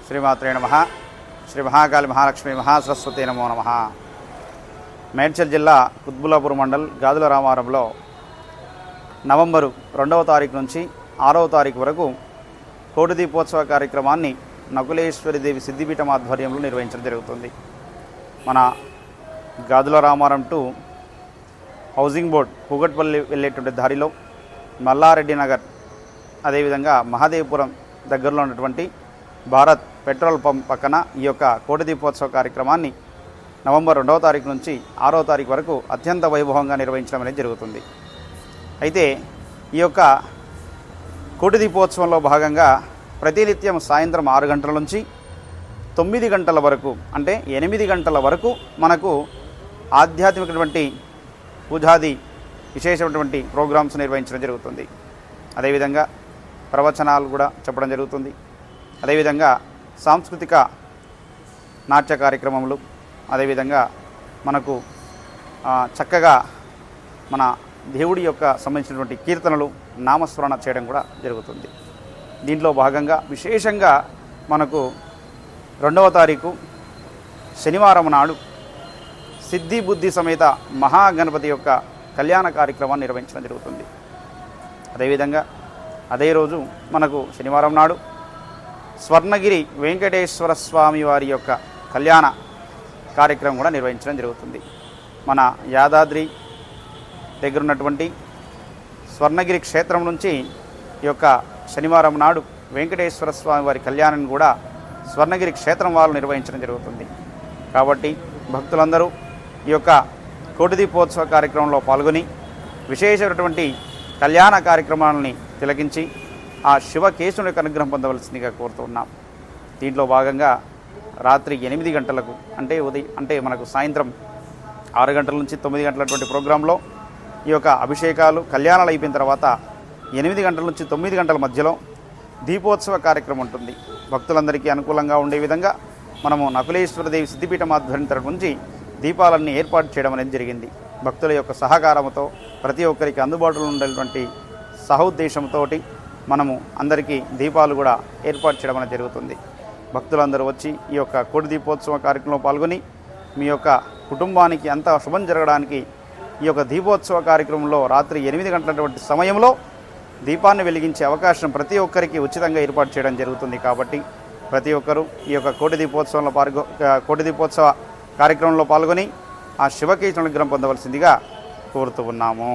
శ్రీమాత్రే నమః. శ్రీ మహాకాళి మహాలక్ష్మి మహాసరస్వతి నమో నమః. మేడ్చల్ జిల్లా కుత్బుల్లాపూర్ మండల్ గాజుల రామారంలో నవంబరు 2వ తారీఖు నుంచి 6వ తారీఖు వరకు కోటి దీపోత్సవ కార్యక్రమాన్ని నకులేశ్వరి దేవి సిద్ధిపీఠం ఆధ్వర్యంలో నిర్వహించడం జరుగుతుంది. మన Gajula Ramaram to housing board Kukatpally వెళ్ళేటువంటి దారిలో మల్లారెడ్డి నగర్, అదేవిధంగా మహాదేవపురం దగ్గరలో ఉన్నటువంటి భారత్ పెట్రోల్ పంప్ పక్కన ఈ యొక్క కోటి దీపోత్సవ కార్యక్రమాన్ని నవంబర్ 2వ తారీఖు నుంచి 6వ తారీఖు వరకు అత్యంత వైభవంగా నిర్వహించడం అనేది జరుగుతుంది. అయితే ఈ యొక్క కోటి దీపోత్సవంలో భాగంగా ప్రతినిత్యం సాయంత్రం 6 గంటల నుంచి 9 గంటల వరకు, అంటే 8 గంటల వరకు మనకు ఆధ్యాత్మికటువంటి పూజాది విశేషమైనటువంటి ప్రోగ్రామ్స్ నిర్వహించడం జరుగుతుంది. అదేవిధంగా ప్రవచనాలు కూడా చెప్పడం జరుగుతుంది. అదేవిధంగా సాంస్కృతిక నాట్య కార్యక్రమములు, అదేవిధంగా మనకు చక్కగా మన దేవుడి యొక్క సంబంధించినటువంటి కీర్తనలు, నామస్మరణ చేయడం కూడా జరుగుతుంది. దీంట్లో భాగంగా విశేషంగా మనకు 2వ తారీఖు శనివారం నాడు సిద్ధి బుద్ధి సమేత మహాగణపతి యొక్క కళ్యాణ కార్యక్రమాన్ని నిర్వహించడం జరుగుతుంది. అదేవిధంగా అదే రోజు మనకు శనివారం నాడు స్వర్ణగిరి వెంకటేశ్వర స్వామి వారి యొక్క కళ్యాణ కార్యక్రమం కూడా నిర్వహించడం జరుగుతుంది. మన యాదాద్రి దగ్గర ఉన్నటువంటి స్వర్ణగిరి క్షేత్రం నుంచి ఈ యొక్క శనివారం నాడు వెంకటేశ్వర స్వామి వారి కళ్యాణాన్ని కూడా స్వర్ణగిరి క్షేత్రం వాళ్ళు నిర్వహించడం జరుగుతుంది. కాబట్టి భక్తులందరూ ఈ యొక్క కోటి దీపోత్సవ కార్యక్రమంలో పాల్గొని విశేషమైనటువంటి కళ్యాణ కార్యక్రమాలని తిలకించి ఆ శివకేశవుని యొక్క అనుగ్రహం పొందవలసిందిగా కోరుతూ ఉన్నాం. దీంట్లో భాగంగా రాత్రి 8 గంటలకు, అంటే మనకు సాయంత్రం 6 గంటల నుంచి 9 గంటలటువంటి ప్రోగ్రాంలో ఈ యొక్క అభిషేకాలు, కళ్యాణాలు అయిపోయిన తర్వాత 8 గంటల నుంచి 9 గంటల మధ్యలో దీపోత్సవ కార్యక్రమం ఉంటుంది. భక్తులందరికీ అనుకూలంగా ఉండే విధంగా మనము నకులేశ్వర దేవి సిద్ధిపీఠం ఆధ్వర్యం తరపు నుంచి దీపాలన్నీ ఏర్పాటు చేయడం అనేది జరిగింది. భక్తుల యొక్క సహకారంతో ప్రతి ఒక్కరికి అందుబాటులో ఉండేటువంటి సహోద్దేశంతో మనము అందరికీ దీపాలు కూడా ఏర్పాటు చేయడం అనేది జరుగుతుంది. భక్తులందరూ వచ్చి ఈ యొక్క కోటి దీపోత్సవ కార్యక్రమంలో పాల్గొని మీ యొక్క కుటుంబానికి అంతా శుభం జరగడానికి ఈ యొక్క దీపోత్సవ కార్యక్రమంలో రాత్రి 8 గంటలటువంటి సమయంలో దీపాన్ని వెలిగించే అవకాశం ప్రతి ఒక్కరికి ఉచితంగా ఏర్పాటు చేయడం జరుగుతుంది. కాబట్టి ప్రతి ఒక్కరూ ఈ యొక్క కోటి దీపోత్సవ కార్యక్రమంలో పాల్గొని ఆ శివకేశవుని అనుగ్రహం పొందవలసిందిగా కోరుతూ ఉన్నాము.